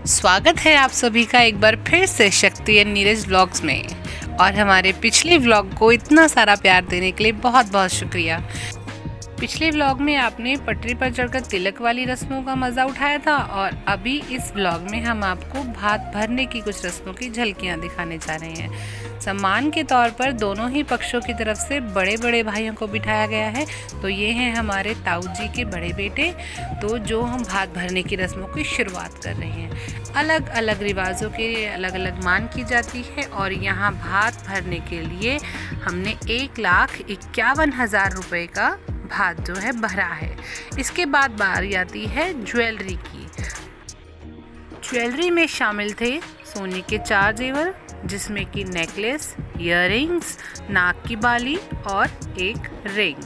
स्वागत है आप सभी का एक बार फिर से शक्ति एंड नीरज व्लॉग्स में। और हमारे पिछले व्लॉग को इतना सारा प्यार देने के लिए बहुत बहुत शुक्रिया। पिछले व्लॉग में आपने पटरी पर चढ़कर तिलक वाली रस्मों का मज़ा उठाया था और अभी इस व्लॉग में हम आपको भात भरने की कुछ रस्मों की झलकियाँ दिखाने जा रहे हैं। सम्मान के तौर पर दोनों ही पक्षों की तरफ से बड़े बड़े भाइयों को बिठाया गया है। तो ये हैं हमारे ताऊ जी के बड़े बेटे, तो जो हम भात भरने की रस्मों की शुरुआत कर रहे हैं। अलग अलग रिवाजों के अलग अलग मान की जाती है और यहाँ भात भरने के लिए हमने 1,51,000 रुपये का भात जो है भरा है। इसके बाद बारी आती है ज्वेलरी की। ज्वेलरी में शामिल थे सोने के 4 जेवर, जिसमें कि नेकलेस, इयररिंग्स, नाक की बाली और एक रिंग।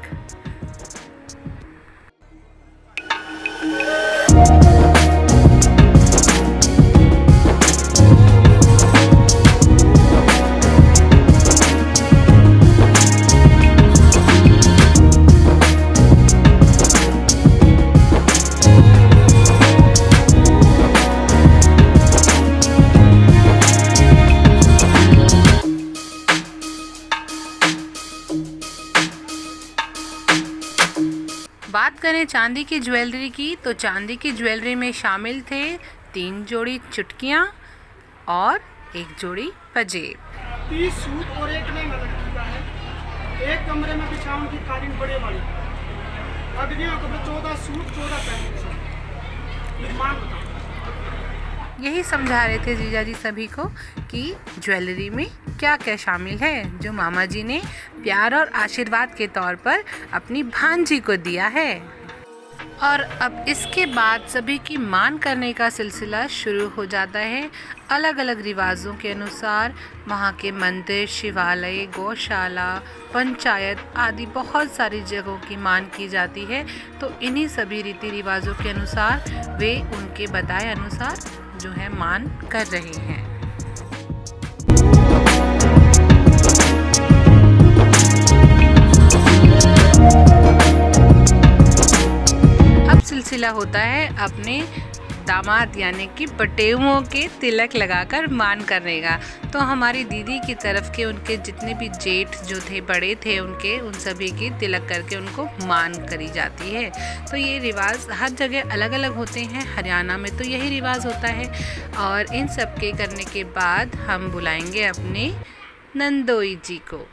बात करें चांदी की ज्वेलरी की, तो चांदी की ज्वेलरी में शामिल थे 3 जोड़ी चुटकियाँ और 1 जोड़ी पंजेब। 30 सूट और एक लहंगा लड़की का है। एक कमरे में बिछावन की कालीन बड़े वाली। अगलियों को 14 सूट 14 पैंट। मान बताओ। यही समझा रहे थे जीजा जी सभी को कि ज्वेलरी में क्या क्या शामिल है, जो मामा जी ने प्यार और आशीर्वाद के तौर पर अपनी भांजी को दिया है। और अब इसके बाद सभी की मान करने का सिलसिला शुरू हो जाता है। अलग अलग रिवाजों के अनुसार वहाँ के मंदिर, शिवालय, गौशाला, पंचायत आदि बहुत सारी जगहों की मान की जाती है। तो इन्हीं सभी रीति रिवाजों के अनुसार वे उनके बताए अनुसार जो है मान कर रहे हैं। अब सिलसिला होता है अपने दामाद यानी कि पटेउओं के तिलक लगाकर मान करने का। तो हमारी दीदी की तरफ के उनके जितने भी जेठ जो थे, बड़े थे उनके, उन सभी की तिलक करके उनको मान करी जाती है। तो ये रिवाज हर जगह अलग अलग होते हैं। हरियाणा में तो यही रिवाज होता है। और इन सब के करने के बाद हम बुलाएंगे अपने नंदोई जी को।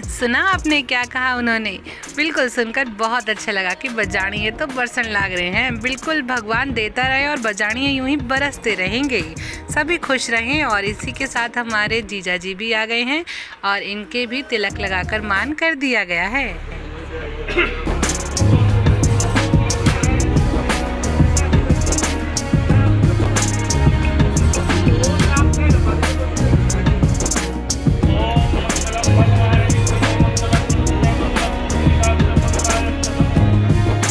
सुना आपने क्या कहा उन्होंने? बिल्कुल सुनकर बहुत अच्छा लगा कि बजाणिए तो बरसन लाग रहे हैं। बिल्कुल भगवान देता रहे और बजाणिए यूं ही बरसते रहेंगे। सभी खुश रहें। और इसी के साथ हमारे जीजा जी भी आ गए हैं और इनके भी तिलक लगाकर मान कर दिया गया है।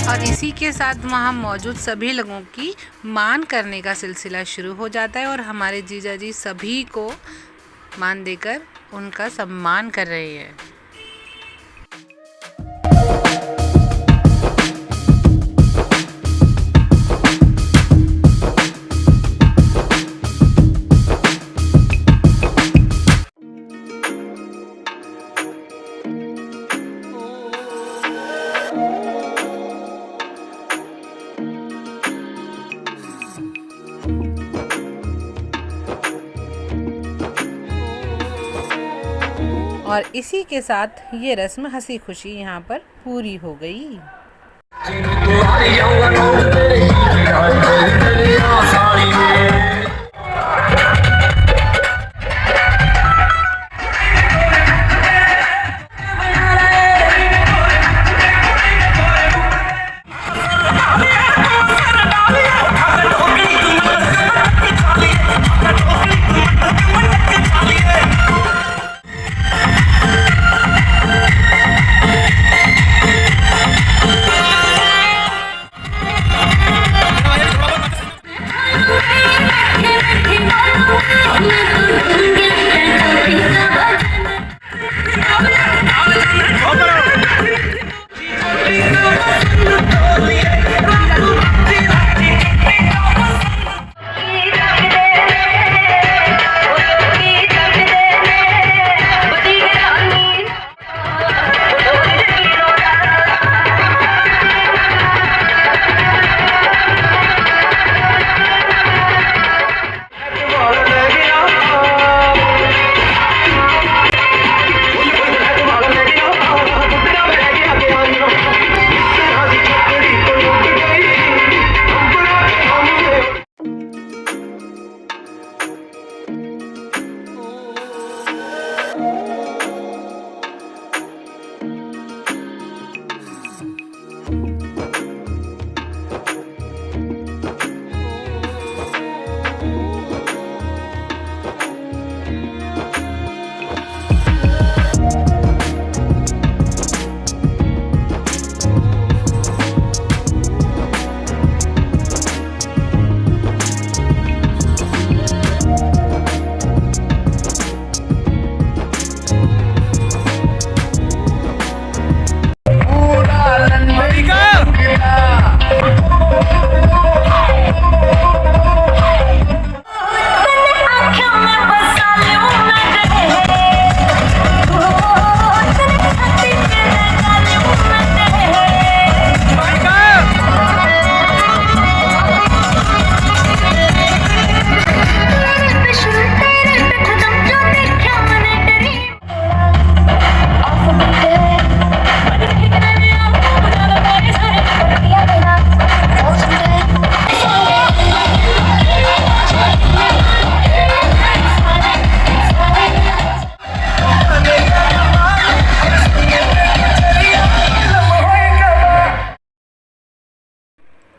और इसी के साथ वहाँ मौजूद सभी लोगों की मान करने का सिलसिला शुरू हो जाता है और हमारे जीजा जी सभी को मान देकर उनका सम्मान कर रहे हैं। और इसी के साथ ये रस्म हंसी खुशी यहाँ पर पूरी हो गई।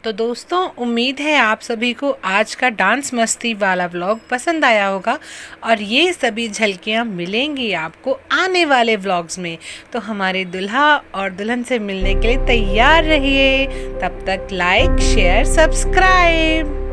तो दोस्तों, उम्मीद है आप सभी को आज का डांस मस्ती वाला व्लॉग पसंद आया होगा और ये सभी झलकियाँ मिलेंगी आपको आने वाले व्लॉग्स में। तो हमारे दुल्हा और दुल्हन से मिलने के लिए तैयार रहिए। तब तक लाइक, शेयर, सब्सक्राइब।